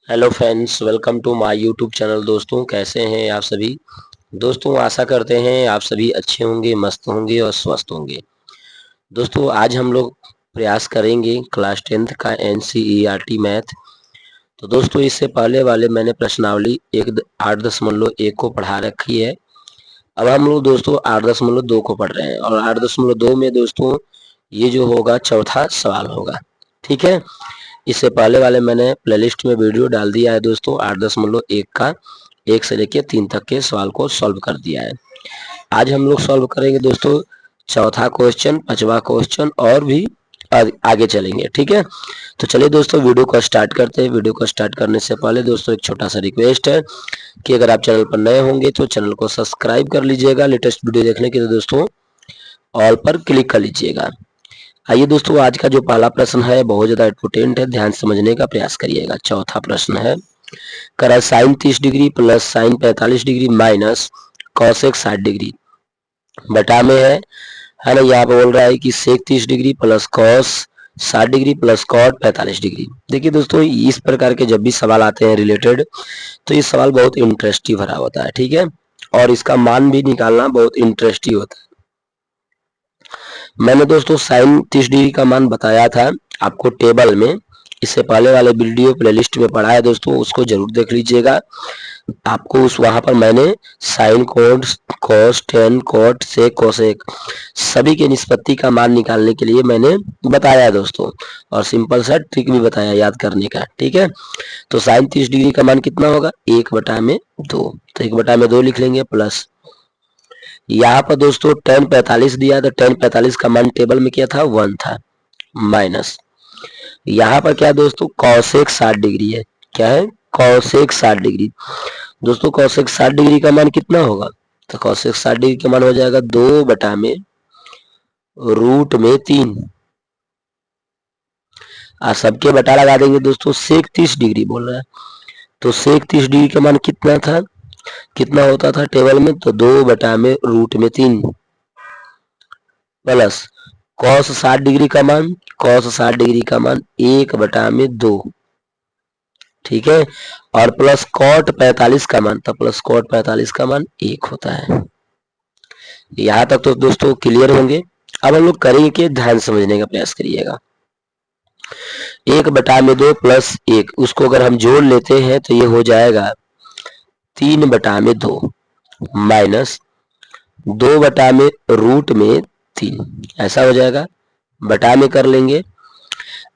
Hello friends, welcome to my YouTube channel. दोस्तों, कैसे हैं आप सभी? दोस्तों, आशा करते हैं आप सभी अच्छे होंगे, मस्त होंगे और स्वस्थ होंगे। दोस्तों, आज हम लोग प्रयास करेंगे क्लास 10th का NCERT मैथ। तो दोस्तों, इससे पहले वाले मैंने प्रश्नावली 8.1 को पढ़ा रखी है। अब हम लोग दोस्तों 8.2 को पढ़ रहे हैं और 8.2 में दोस्तों ये जो होगा चौथा सवाल होगा। ठीक है, इससे पहले वाले मैंने प्लेलिस्ट में वीडियो डाल दिया है दोस्तों 8.1 का 1 से लेकर 3 तक के सवाल को सॉल्व कर दिया है। आज हम लोग सॉल्व करेंगे दोस्तों चौथा क्वेश्चन, पांचवा क्वेश्चन और भी आगे चलेंगे। ठीक है, तो चलिए दोस्तों वीडियो को स्टार्ट करते हैं। वीडियो को स्टार्ट करने से पहले दोस्तों एक छोटा सा रिक्वेस्ट है कि अगर आप चैनल पर नए होंगे तो चैनल को सब्सक्राइब कर लीजिएगा। लेटेस्ट वीडियो देखने के लिए दोस्तों ऑल पर क्लिक कर लीजिएगा। आइए दोस्तों, आज का जो पहला प्रश्न है बहुत ज्यादा इंपोर्टेंट है, ध्यान समझने का प्रयास करिएगा। चौथा प्रश्न है, करा sine 30 degree plus sine 45 degree minus cosec 60 degree बटा में है ना। यहाँ पे बोल रहा है कि sec 30 degree plus cos 60 degree plus cot 45 degree. देखिए दोस्तों, इस प्रकार के जब भी सवाल आते हैं रिलेटेड, तो ये सवाल बहुत इंटरेस्टिंग भरा होता है। ठीक है, और इसका मान भी निकालना बहुत इंटरेस्टिंग होता है। मैंने दोस्तों साइन 30 डिग्री का मान बताया था आपको टेबल में, इससे पहले वाले वीडियो प्लेलिस्ट में पढ़ा है दोस्तों, उसको जरूर देख लीजिएगा। आपको उस वहां पर मैंने साइन कोड, cos, tan, cot, sec, cosec सभी के निष्पत्ति का मान निकालने के लिए मैंने बताया है दोस्तों, और सिंपल सा ट्रिक भी बताया याद करने का। ठीक है, तो साइन 30 डिग्री का मान कितना होगा? 1/2, तो 1/2 लिख लेंगे प्लस यहाँ पर दोस्तों tan 45 दिया, तो tan 45 का मान टेबल में क्या था? 1 था, माइनस यहाँ पर क्या दोस्तों कॉसेक 60 डिग्री है। क्या है? Cosec 60 degree. दोस्तों कॉसेक 60 डिग्री का मान कितना होगा? तो कॉसेक 60 डिग्री का मान हो जाएगा 2/√3। और सबके बटा लगा देंगे दोस्तों। सेक 30 डिग्री बोल रहा है, तो सेक 30 डिग्री का मान कितना था, कितना होता था टेबल में? तो 2/√3 प्लस कॉस 60 डिग्री का मान, कॉस 60 डिग्री का मान 1/2। ठीक है, और प्लस कॉट 45 का मान, तो प्लस कॉट 45 का मान 1 होता है। यहां तक तो दोस्तों क्लियर होंगे। अब हम लोग करेंगे कि ध्यान समझने का प्रयास करिएगा। 1/2 प्लस 1, उसको अगर हम जोड़ लेते हैं तो ये हो जाएगा 3/2 माइनस 2/√3, ऐसा हो जाएगा। बटा में कर लेंगे।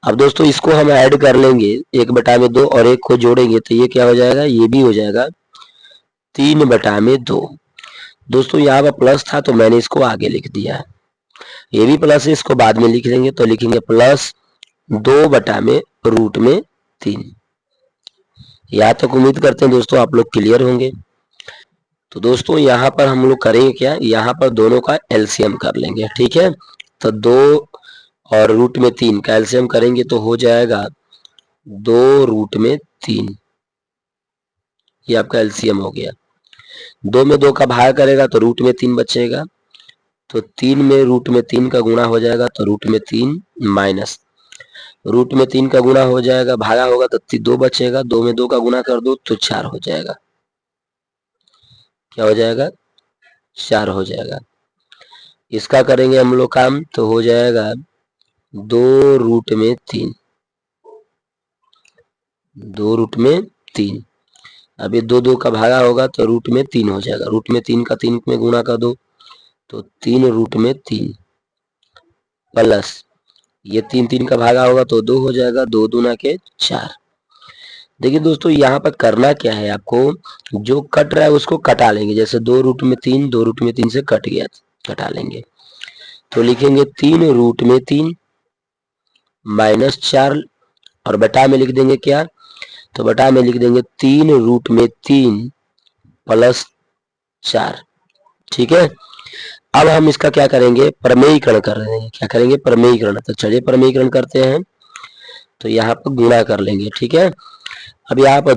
अब दोस्तों इसको हम ऐड कर लेंगे, 1/2 और 1 को जोड़ेंगे तो ये क्या हो जाएगा? ये भी हो जाएगा 3/2। दोस्तों यहाँ पर प्लस था तो मैंने इसको आगे लिख दिया है, ये भी प्लस है, इसको बाद में लिख देंगे तो लिखेंगे प्लस 2/√3। यहाँ तक उम्मीद करते हैं दोस्तों आप लोग क्लियर होंगे। तो दोस्तों यहाँ पर हम लोग करेंगे क्या, यहाँ पर दोनों का एलसीएम कर लेंगे। ठीक है, तो 2 और √3 का एलसीएम करेंगे तो हो जाएगा 2√3। ये आपका एलसीएम हो गया। 2 में 2 का भाग करेगा तो √3 बचेगा, तो 3 में √3 का गुणा हो जाएगा तो √3 माइनस √3 का गुणा हो जाएगा, भागा होगा तो 2 बचेगा। 2 में 2 का गुणा कर दो तो 4 हो जाएगा। क्या हो जाएगा? 4 हो जाएगा। इसका करेंगे हम लोग काम तो हो जाएगा 2√3, 2√3। अब ये 2 का भागा होगा तो √3 हो जाएगा। √3 का 3 में गुणा कर दो तो 3√3 प्लस ये 3 का भागा होगा तो 2 हो जाएगा। 2 दूना के 4। देखिए दोस्तों यहाँ पर करना क्या है, आपको जो कट रहा है उसको कटा लेंगे। जैसे 2√3, 2√3 से कट गया, कटा लेंगे तो लिखेंगे 3√3 माइनस 4 और बटा में लिख देंगे क्या, तो बटा में लिख देंगे 3√3 प्लस 4। ठीक है, अब हम इसका क्या करेंगे, प्रमेयीकरण कर रहे हैं। क्या करेंगे? प्रमेयीकरण। तो चलिए प्रमेयीकरण करते हैं। तो यहाँ पर गुणा कर लेंगे। ठीक है, अब यहाँ पर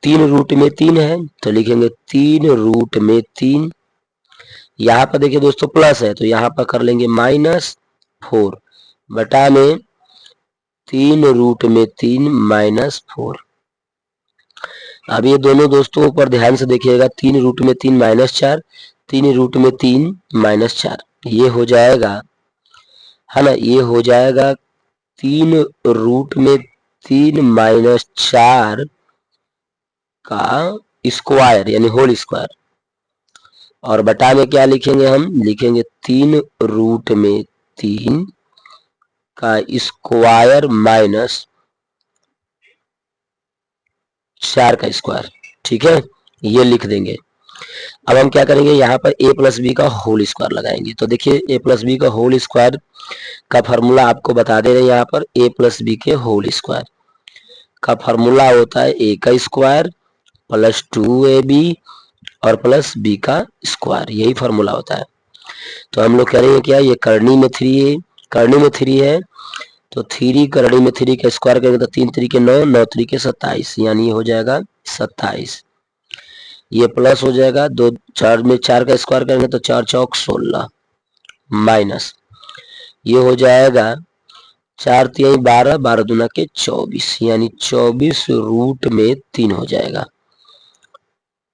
3√3 है तो लिखेंगे 3√3। यहाँ पर देखिए दोस्तों प्लस है तो यहाँ पर कर लेंगे -4 बटा में 3√3 -4। अब ये दोनों दोस्तों ऊपर ध्यान से देखिएगा, 3 रूट में 3 माइनस 4, 3 रूट में 3 माइनस 4, ये हो जाएगा, है ना, ये हो जाएगा 3 रूट में 3 माइनस 4 का स्क्वायर यानी होल स्क्वायर, और बटा में क्या लिखेंगे, हम लिखेंगे 3 रूट में 3 का स्क्वायर माइनस 4 का स्क्वायर। ठीक है, ये लिख देंगे। अब हम क्या करेंगे, यहाँ पर a प्लस बी का होल स्क्वायर लगाएंगे। तो देखिए a प्लस बी का होल स्क्वायर का फार्मूला आपको बता दे रहे हैं। यहाँ पर a प्लस बी के होल स्क्वायर का फार्मूला होता है a का स्क्वायर प्लस 2ab और प्लस b का स्क्वायर, यही फार्मूला होता है। तो हम लोग करेंगे क्या, ये करनी में 3 है, करनी में 3 है, तो 3 करनी में 3 का स्क्वायर करेंगे तो 3 3 के 9, 9 3 के 27, यानी ये हो जाएगा 27। ये प्लस हो जाएगा, 2 4 में 4 का स्क्वायर करेंगे तो 4 चौक 16 माइनस, ये हो जाएगा 4 3 12, 12 दूना के 24, यानी 24 रूट में 3 हो जाएगा।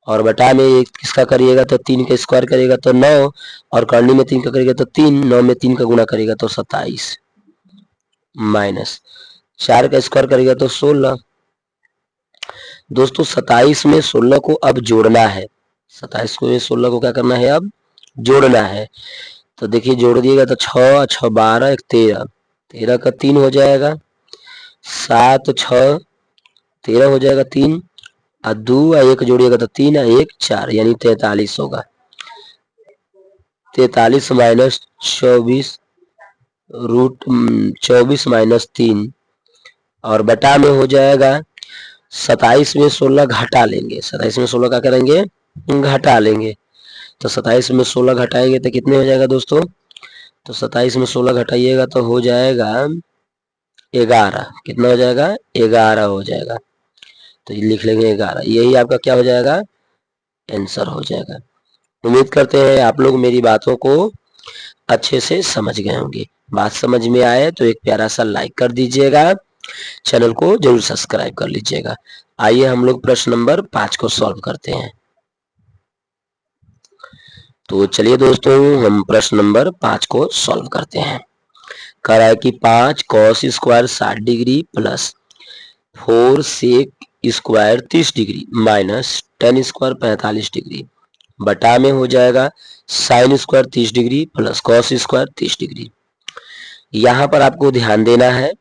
और बटा में एक किसका करिएगा तो 3 का स्क्वायर करेगा तो 9, और करनी में 3 का करेगा तो 3, 9 में 3 का गुणा करेगा तो 27 माइनस 4 का स्क्वायर करेगा तो 16। दोस्तों 27 में 16 को अब जोड़ना है, 27 को 16 को क्या करना है, अब जोड़ना है। तो देखिए जोड़ दिएगा तो 6 6 12 1 13, 13 का 3 हो जाएगा, 7 6 13 हो जाएगा 3, और 2 1 जोड़िएगा तो 3 1 4, यानी 43 होगा। 43 माइनस 24 रूट 24 माइनस 3, और बटा में हो जाएगा 27 में 16 घटा लेंगे, 27 में 16 क्या करेंगे, घटा लेंगे। तो 27 में 16 घटाएंगे तो कितने हो जाएगा दोस्तों, तो 27 में 16 घटाइएगा तो हो जाएगा 11, कितना हो जाएगा, 11 हो जाएगा। तो ये लिख लेंगे 11, यही आपका क्या हो जाएगा, आंसर हो जाएगा। उम्मीद करते हैं आप लोग मेरी बातों को अच्छे से समझ गए होंगे। बात समझ में आए तो एक प्यारा सा लाइक कर दीजिएगा, चैनल को जरूर सब्सक्राइब कर लीजिएगा। आइए हम लोग प्रश्न नंबर 5 को सॉल्व करते हैं। तो चलिए दोस्तों हम प्रश्न नंबर 5 को सॉल्व करते हैं। कह रहा है कि 5 cos square 60 degree plus 4 sec square 30 degree minus 10 square 45 degree, बटा में हो जाएगा sine square 30 degree plus cos square 30 degree. यहाँ पर आपको ध्यान देना है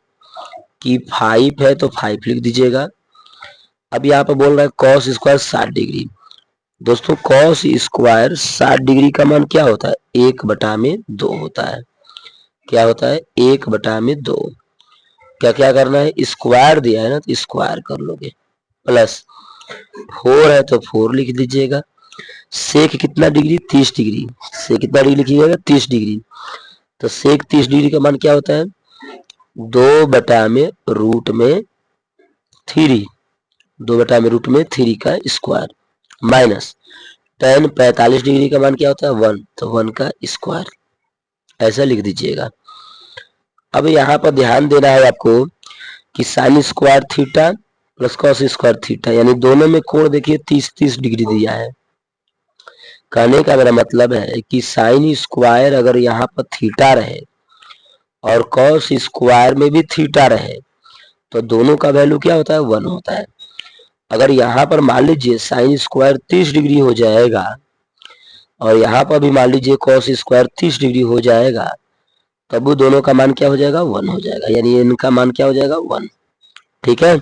कि 5 है तो 5 लिख दीजिएगा। अब यहाँ पर बोल रहा है कॉस स्क्वायर 60 डिग्री। दोस्तों कॉस स्क्वायर 60 डिग्री का मान क्या होता है, 1/2 होता है। क्या होता है, 1/2। क्या क्या करना है, स्क्वायर दिया है ना तो स्क्वायर कर लोगे, प्लस 4 है तो 4 लिख दीजिएगा। सेक कितना डिग्री, 30 डिग्री, सेक कितना डिग्री लिखिएगा, 30 डिग्री। तो सेक 30 डिग्री का मान क्या होता है, 2/√3, 2/√3 का स्क्वायर माइनस tan 45 डिग्री का मान क्या होता है, 1, तो 1 का स्क्वायर, ऐसा लिख दीजिएगा। अब यहाँ पर ध्यान देना है आपको कि sine square theta plus cos square theta, यानी दोनों में कोण देखिए 30-30 डिग्री दिया है। कहने का मेरा मतलब है कि साइन स्क्वायर अगर यहाँ पर थीटा रहे और कॉस स्क्वायर में भी थीटा रहे तो दोनों का वैल्यू क्या होता है, 1 होता है। अगर यहाँ पर मान लीजिए साइन स्क्वायर 30 डिग्री हो जाएगा और यहाँ पर भी मान लीजिए कॉस स्क्वायर 30 डिग्री हो जाएगा, तब वो दोनों का मान क्या हो जाएगा, 1 हो जाएगा, यानी इनका मान क्या हो जाएगा, 1। ठीक है,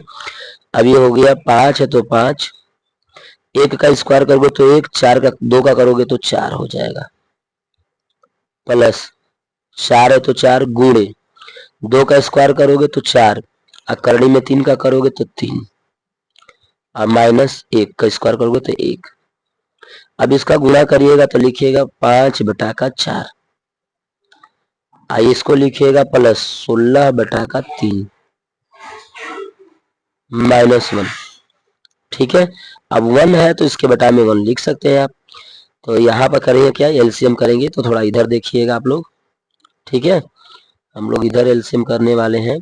अब ये हो गया 5 है तो 5, 1 का स्क्वायर करोगे तो 1, 4 का 2 का करोगे तो 4 हो जाएगा, प्लस 4 है तो 4 गुणे 2 का स्क्वायर करोगे तो 4, और करनी में 3 का करोगे तो 3, और माइनस 1 का स्क्वायर करोगे तो 1। अब इसका गुणा करिएगा तो लिखिएगा 5/4, आई इसको लिखिएगा प्लस 16/3 माइनस 1। ठीक है, अब 1 है तो इसके बटा में 1 लिख सकते हैं आप। तो यहाँ पर करेंगे क्या, एलसीएम करेंगे, तो थोड़ा इधर देखिएगा आप लोग। ठीक है, हम लोग इधर एलसीएम करने वाले हैं।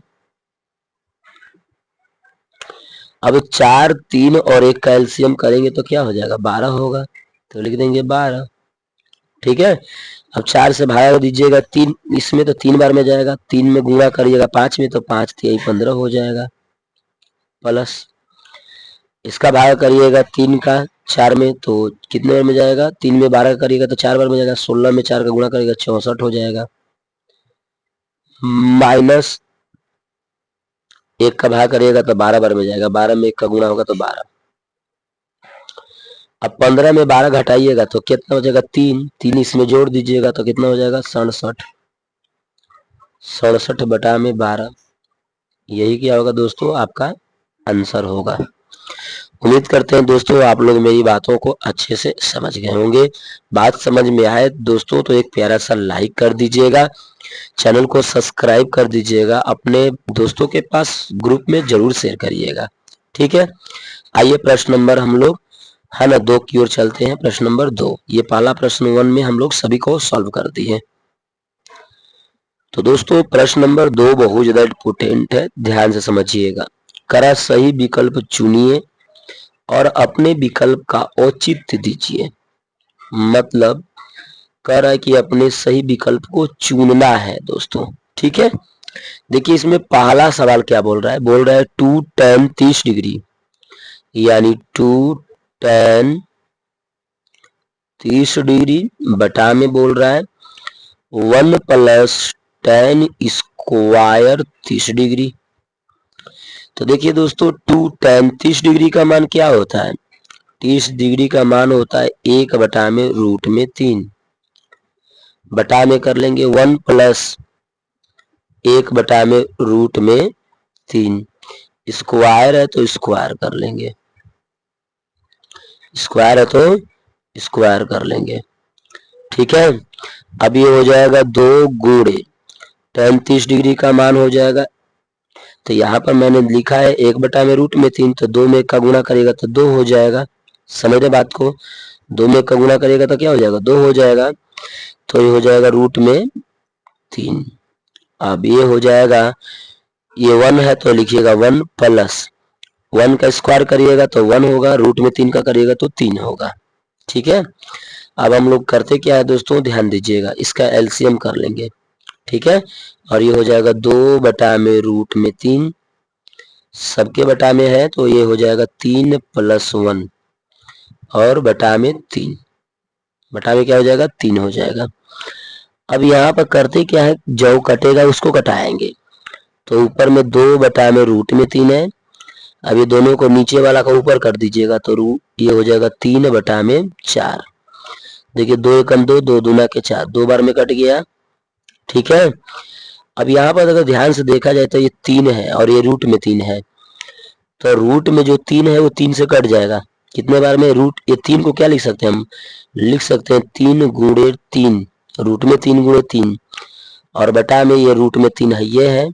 अब 4, 3 और 1 का एलसीएम करेंगे तो क्या हो जाएगा, 12 होगा, तो लिख देंगे 12। ठीक है, अब 4 से भाग दीजिएगा 3, इसमें तो 3 बार में जाएगा, 3 में गुणा करिएगा 5 में तो 5 3 15 हो जाएगा, प्लस इसका भाग करिएगा 3 का 4 में तो कितने बार में जाएगा, 3 में 12 करिएगा तो 4 बार में जाएगा, 16 में 4 का गुणा करिएगा 64 हो जाएगा, माइनस 1 का भाग करिएगा तो 12 बार में जाएगा, 12 में 1 का गुणा होगा तो 12। अब 15 में 12 घटाइएगा तो कितना हो जाएगा, 3, 3 इसमें जोड़ दीजिएगा तो कितना हो जाएगा, 67, 67 बटा में 12। यही क्या होगा दोस्तों, आपका आंसर होगा। उम्मीद करते हैं दोस्तों आप लोग मेरी बातों को अच्छे से समझ गए होंगे। बात समझ में आए दोस्तों तो एक प्यारा सा लाइक कर दीजिएगा, चैनल को सब्सक्राइब कर दीजिएगा, अपने दोस्तों के पास ग्रुप में जरूर शेयर करिएगा। ठीक है, आइए प्रश्न नंबर हम लोग है ना 2 की ओर चलते हैं। प्रश्न नंबर 2, ये पहला प्रश्न 1 में हम लोग सभी को सॉल्व कर दिए। तो दोस्तों प्रश्न नंबर 2 बहुत ज्यादा इंपोर्टेंट है, ध्यान से समझिएगा। करा सही विकल्प चुनिए और अपने विकल्प का औचित्य दीजिए। मतलब कह रहा है कि अपने सही विकल्प को चुनना है दोस्तों। ठीक है, देखिए इसमें पहला सवाल क्या बोल रहा है, बोल रहा है 2 tan 30 डिग्री, यानी 2 tan 30 डिग्री बटा में बोल रहा है 1 प्लस tan स्क्वायर 30 डिग्री। तो देखिए दोस्तों 2 tan 30 डिग्री का मान क्या होता है, 30 डिग्री का मान होता है 1 बटा में रूट में 3, बटा में कर लेंगे 1 प्लस 1 बटा में रूट में 3, स्क्वायर है तो स्क्वायर कर लेंगे, स्क्वायर है तो स्क्वायर कर लेंगे। ठीक है, अब ये हो जाएगा 2 गुणे tan 30 डिग्री का मान हो जाएगा, तो यहाँ पर मैंने लिखा है 1 बटा में रूट में 3, तो 2 में 1 का गुणा करेगा तो 2 हो जाएगा। समझ रहे बात को, 2 में 1 का गुणा करेगा तो क्या हो जाएगा, 2 हो जाएगा, तो ये हो जाएगा रूट में 3। अब ये हो जाएगा, ये 1 है तो लिखिएगा 1 प्लस 1 का स्क्वायर करिएगा तो 1 होगा, रूट में 3 का करिएगा तो 3 होगा। ठीक है, अब हम लोग करते क्या है दोस्तों, ध्यान दीजिएगा, इसका एलसीएम कर लेंगे। ठीक है, और ये हो जाएगा 2 बटा में रूट में 3, सबके बटा में है तो ये हो जाएगा 3 प्लस 1 और बटा में 3, बटा में क्या हो जाएगा, 3 हो जाएगा। अब यहाँ पर करते क्या है, जो कटेगा उसको कटाएंगे, तो ऊपर में 2 बटा में रूट में 3 है, अब ये दोनों को नीचे वाला का ऊपर कर दीजिएगा तो ये हो जाएगा 3 बटा में 4। देखिए 2 एकम 2, 2 दूना के 4, 2 बार में कट गया। ठीक है, अब यहाँ पर अगर ध्यान से देखा जाए तो ये 3 है और ये रूट में 3 है, तो रूट में जो 3 है वो 3 से कट जाएगा, कितने बार में रूट, ये 3 को क्या लिख सकते हैं हम, लिख सकते हैं 3 गुणे 3, रूट में 3 गुणे 3 और बटा में ये रूट में 3 है ये है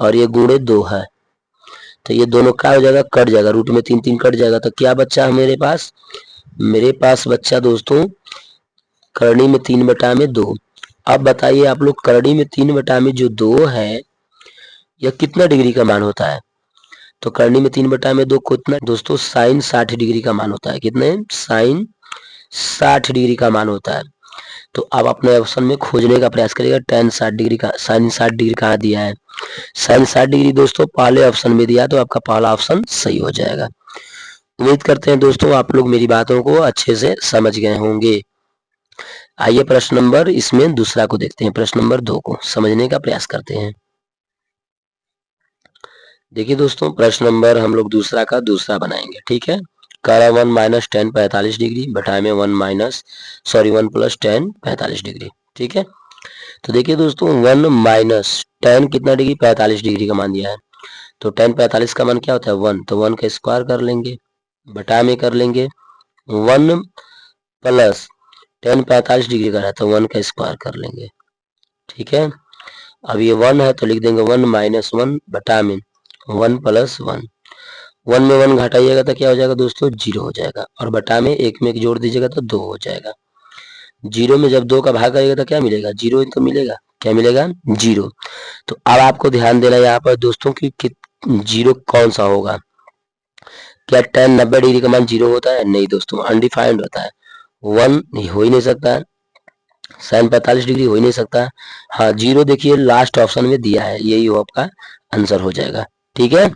और ये गुणे 2 है, तो ये दोनों क्या हो जाएगा, कट जाएगा, रूट में 3 3 कट जाएगा, तो क्या बच्चा है मेरे पास, मेरे पास बच्चा दोस्तों करनी में 3 बटा में 2। अब बताइए आप लोग, करनी में 3 बटा में जो 2 है यह कितना डिग्री का मान होता है, तो करनी में 3 बटा में 2 कितना दोस्तों, साइन 60 डिग्री का मान होता है। कितने, साइन 60 डिग्री का मान होता है। तो आप अपने ऑप्शन में खोजने का प्रयास करिएगा, tan 60 डिग्री का, साइन 60 डिग्री कहाँ दिया है, साइन 60 डिग्री दोस्तों पहले ऑप्शन में दिया, तो आपका पहला ऑप्शन सही हो जाएगा। उम्मीद करते हैं दोस्तों आप लोग मेरी बातों को अच्छे से समझ गए होंगे। आइए प्रश्न नंबर इसमें दूसरा को देखते हैं, प्रश्न नंबर 2 को समझने का प्रयास करते हैं। देखिए दोस्तों प्रश्न नंबर हम लोग दूसरा का दूसरा बनाएंगे। ठीक है, करा 1 माइनस 10 45 डिग्री बटा में 1 प्लस 10 45 डिग्री। ठीक है, तो देखिए दोस्तों 1 माइनस 10 कितना डिग्री, 45 डिग्री का मान दिया है, तो 10 45 का मान क्या होता है 1, तो 1 का स्क्वायर कर लेंगे, बटा में कर लेंगे 1 प्लस 10 45 डिग्री का है तो 1 का स्क्वायर कर लेंगे। ठीक है, अब ये 1 है तो लिख देंगे 1 माइनस 1 बटा में 1 प्लस 1, 1 में 1 घटाइएगा तो क्या हो जाएगा दोस्तों, 0 हो जाएगा, और बटा में 1 में 1 जोड़ दीजिएगा तो 2 हो जाएगा। 0 में जब 2 का भाग करेगा तो क्या मिलेगा, 0 तो मिलेगा, क्या मिलेगा, 0। तो अब आपको ध्यान देना यहाँ पर दोस्तों कि 0 कौन सा होगा, क्या tan 90 डिग्री का मान 0 होता है? नहीं दोस्तों, अनडिफाइंड होता है। 1 नहीं हो ही नहीं सकता है। sin 45 डिग्री हो ही नहीं सकता है। हाँ 0 देखिए लास्ट ऑप्शन में दिया है, यही हो आपका आंसर हो जाएगा। ठीक है,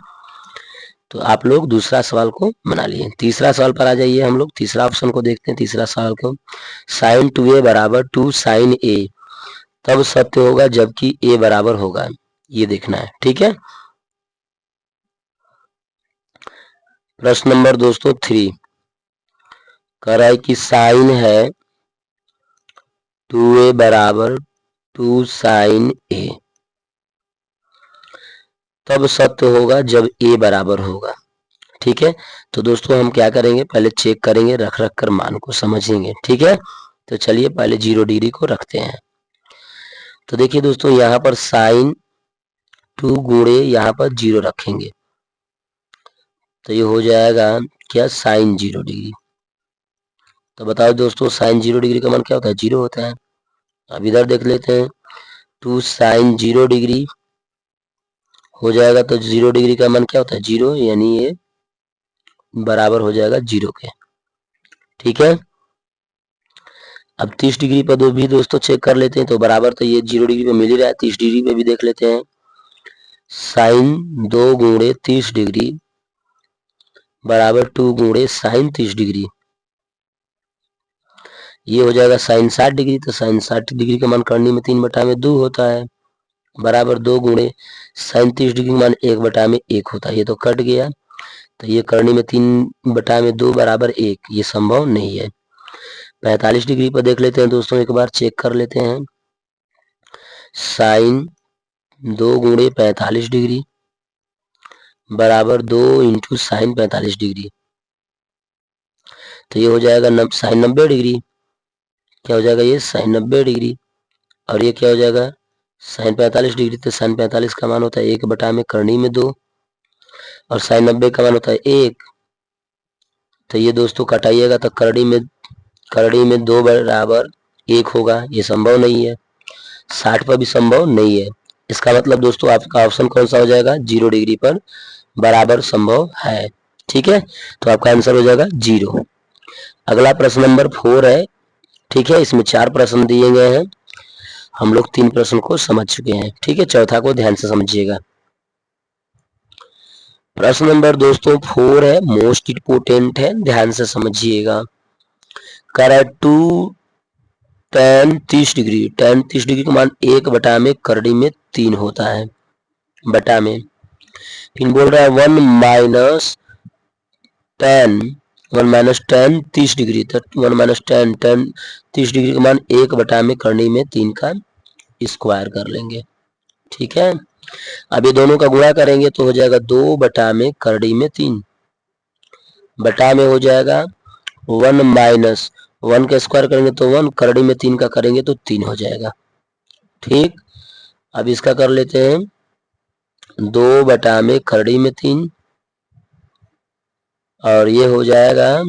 तो आप लोग दूसरा सवाल को बना लिए। तीसरा सवाल पर आ जाइए, हम लोग तीसरा ऑप्शन को देखते हैं। तीसरा सवाल को, sin 2a बराबर 2 sin a तब सत्य होगा जबकि a बराबर होगा, ये देखना है। ठीक है, प्रश्न नंबर दोस्तों 3 कह रहा है कि साइन है 2a बराबर 2 sin a तब सत्य होगा जब a बराबर होगा। ठीक है, तो दोस्तों हम क्या करेंगे, पहले चेक करेंगे, रख रख कर मान को समझेंगे। ठीक है, तो चलिए पहले 0 डिग्री को रखते हैं। तो देखिए दोस्तों, यहाँ पर साइन 2 गुणे यहाँ पर 0 रखेंगे, तो ये हो जाएगा क्या, साइन 0 डिग्री। तो बताओ दोस्तों, साइन 0 डिग्री का मान क्या होता है? 0 होता है। अब इधर देख लेते हैं, 2 साइन 0 डिग्री हो जाएगा, तो 0 डिग्री का मान क्या होता है? 0, यानी ये बराबर हो जाएगा 0 के। ठीक है, अब 30 डिग्री पर भी दोस्तों चेक कर लेते हैं, तो बराबर तो ये 0 डिग्री पे मिल ही रहा है। 30 डिग्री पे भी देख लेते हैं, साइन 2 गुणे 30 डिग्री बराबर 2 गुणे साइन 30 डिग्री, ये हो जाएगा साइन 60 डिग्री। तो साइन 60 डिग्री का मान करनी में 3/2 होता है, बराबर 2 गुणे साइन 30 डिग्री का मान 1/1 होता है। ये तो कट गया, तो ये करनी में 3/2 बराबर 1, ये संभव नहीं है। 45 डिग्री पर देख लेते हैं दोस्तों, एक बार चेक कर लेते हैं, साइन 2 गुणे 45 डिग्री बराबर 2 इंटू साइन 45 डिग्री, तो ये हो जाएगा साइन 90 डिग्री। क्या हो जाएगा? ये साइन 90 डिग्री। और ये क्या हो जाएगा? Sign 45 degree. तो साइन 45 का मान होता है 1/में करनी में 2, और साइन 90 का मान होता है 1। तो ये दोस्तों कटाइएगा तो करड़ी में 2 बराबर 1 होगा, ये संभव नहीं है। 60 पर भी संभव नहीं है। इसका मतलब दोस्तों आपका ऑप्शन कौन सा हो जाएगा? 0 डिग्री पर बराबर संभव है। ठीक है, तो आपका आंसर हो जाएगा 0। अगला प्रश्न नंबर 4 है। ठीक है, इसमें 4 प्रश्न दिए गए हैं, हम लोग 3 प्रश्न को समझ चुके हैं। ठीक है, चौथा को ध्यान से समझिएगा। प्रश्न नंबर दोस्तों 4 है, मोस्ट इंपोर्टेंट है, ध्यान से समझिएगा। Correct to tan 30 degree, tan 30 degree का मान 1 में करड़ी में 3 होता है, बटा में। फिर बोल रहा है 1 माइनस tan 30 डिग्री, तो 1 माइनस tan 30 डिग्री का मान 1 में करनी में 3 का स्क्वायर कर लेंगे। ठीक है, अब ये दोनों का गुणा करेंगे तो हो जाएगा 2 में करड़ी में 3, बटा में हो जाएगा 1 माइनस 1 का स्क्वायर करेंगे तो 1, करड़ी में 3 का करेंगे तो 3 हो जाएगा। ठीक, अब इसका कर लेते हैं 2 में करड़ी में 3, और ये हो जाएगा,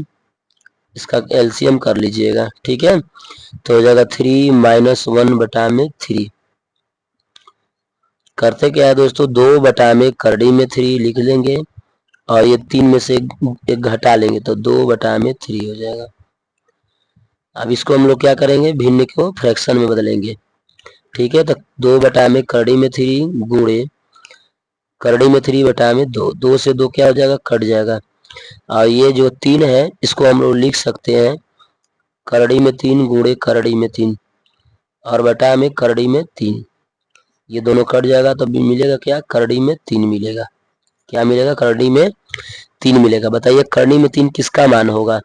इसका एलसीएम कर लीजिएगा। ठीक है, तो हो जाएगा 3 माइनस 1 में 3। करते क्या है दोस्तों, 2 में करड़ी में 3 लिख लेंगे, और ये 3 में से एक घटा लेंगे तो 2 में 3 हो जाएगा। अब इसको हम लोग क्या करेंगे, भिन्न को फ्रैक्शन में बदलेंगे। ठीक है, तो 2 में करड़ी में 3 गुणे करड़ी में 3 में 2, 2 से 2 क्या हो जाएगा, कट जाएगा। और ये जो 3 है इसको हम लोग लिख सकते हैं करड़ी में 3 गुणे करड़ी में 3, और बटा में करड़ी में 3, ये दोनों कट जाएगा तो मिलेगा क्या, करड़ी में 3 मिलेगा। क्या मिलेगा? करड़ी में 3 मिलेगा। बताइए करड़ी में 3 किसका मान होगा?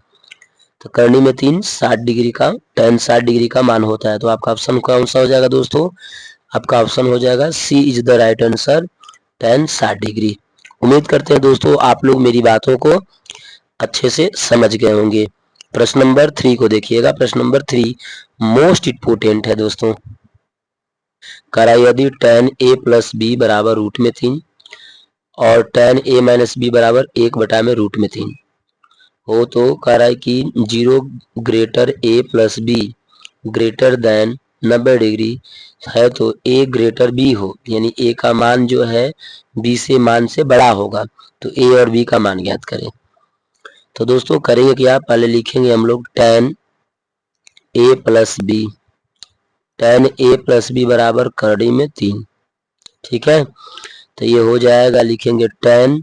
तो करनी में 3 60 डिग्री का, tan 60 डिग्री का मान होता है। तो आपका ऑप्शन कौन सा हो जाएगा दोस्तों? आपका ऑप्शन हो जाएगा C is the right answer, tan 60 degree. उम्मीद करते हैं दोस्तों आप लोग मेरी बातों को अच्छे से समझ गए होंगे। प्रश्न नंबर 3 को देखिएगा। प्रश्न नंबर 3 मोस्ट इंपोर्टेंट है दोस्तों। करा यदि tan a प्लस बी बराबर रूट में 3 और tan a माइनस बी बराबर 1 में रूट में 3 हो, तो कह रहा है कि 0 greater a plus be greater than 90 degree है, तो a ग्रेटर b हो, यानी a का मान जो है b से मान से बड़ा होगा, तो a और b का मान ज्ञात करें। तो दोस्तों करेंगे क्या, पहले लिखेंगे हम लोग tan a plus b, tan a plus बी बराबर करड़ी में 3। ठीक है, तो ये हो जाएगा, लिखेंगे tan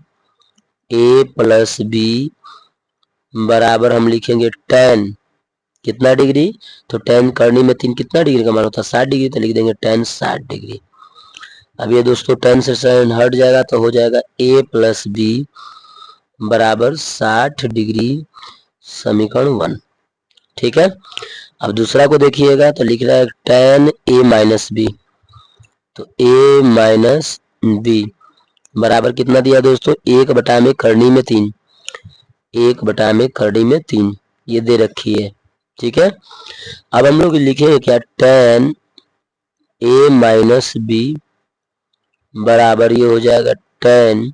a प्लस बी बराबर हम लिखेंगे tan कितना डिग्री, तो tan करनी में 3 कितना डिग्री का मान होता है 60 डिग्री, तो लिख देंगे tan 60 डिग्री। अब ये दोस्तों tan से sin हट जाएगा तो हो जाएगा a प्लस बी बराबर 60 डिग्री, समीकरण 1। ठीक है, अब दूसरा को देखिएगा तो लिख रहा है tan a माइनस बी, तो a माइनस बी बराबर कितना दिया दोस्तों, 1 बटा में करनी में 3, 1 बटा में करनी में 3 ये दे रखी है। ठीक है, अब हम लोग लिखेंगे क्या, tan a माइनस बी बराबर ये हो जाएगा tan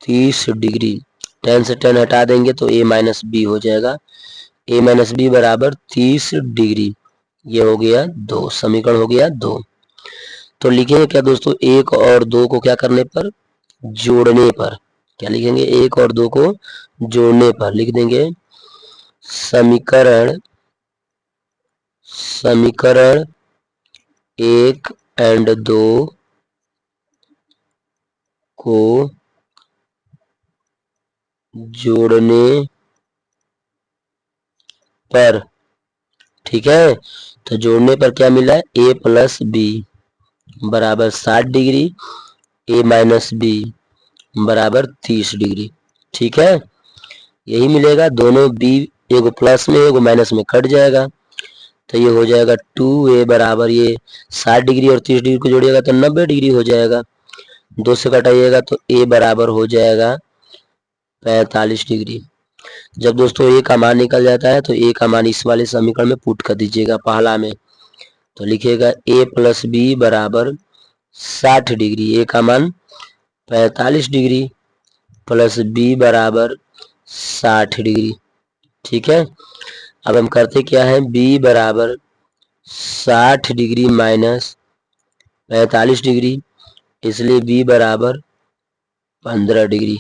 30 डिग्री, tan से tan हटा देंगे तो a माइनस बी हो जाएगा, a माइनस बी बराबर 30 डिग्री, ये हो गया 2, समीकरण हो गया 2। तो लिखेंगे क्या दोस्तों, 1 और 2 को क्या करने पर, जोड़ने पर, क्या लिखेंगे, 1 और 2 को जोड़ने पर लिख देंगे समीकरण 1 एंड 2 को जोड़ने पर। ठीक है, तो जोड़ने पर क्या मिला है, a प्लस बी बराबर 60 डिग्री, a माइनस बी बराबर 30 डिग्री। ठीक है, यही मिलेगा, दोनों b एगो प्लस में एगो माइनस में कट जाएगा, तो ये हो जाएगा 2a बराबर, ये 60 डिग्री और 30 डिग्री को जोड़िएगा तो 90 डिग्री हो जाएगा, 2 से घटाइएगा तो a बराबर हो जाएगा 45 डिग्री। जब दोस्तों a का मान निकल जाता है तो a का मान इस वाले समीकरण में पुट कर दीजिएगा पहला में, तो लिखिएगा a प्लस बी बराबर 60 डिग्री, a का मान 45 डिग्री प्लस b बराबर 60 डिग्री। ठीक है, अब हम करते क्या है, b बराबर 60 डिग्री माइनस 45 डिग्री, इसलिए b बराबर 15 डिग्री,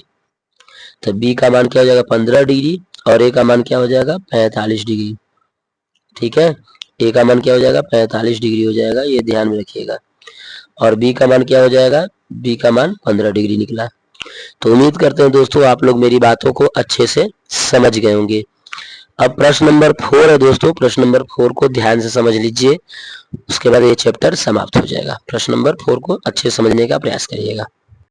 तो b का मान क्या हो जाएगा 15 डिग्री और a का मान क्या हो जाएगा 45 डिग्री। ठीक है, a का मान क्या हो जाएगा 45 डिग्री हो जाएगा, ये ध्यान में रखिएगा, और b का मान क्या हो जाएगा, b का मान 15 डिग्री निकला। तो उम्मीद करते हैं दोस्तों आप लोग मेरी बातों को अच्छे से समझ गए होंगे। अब प्रश्न नंबर 4 है दोस्तों, प्रश्न नंबर 4 को ध्यान से समझ लीजिए, उसके बाद ये चैप्टर समाप्त हो जाएगा। प्रश्न नंबर 4 को अच्छे से समझने का प्रयास करिएगा।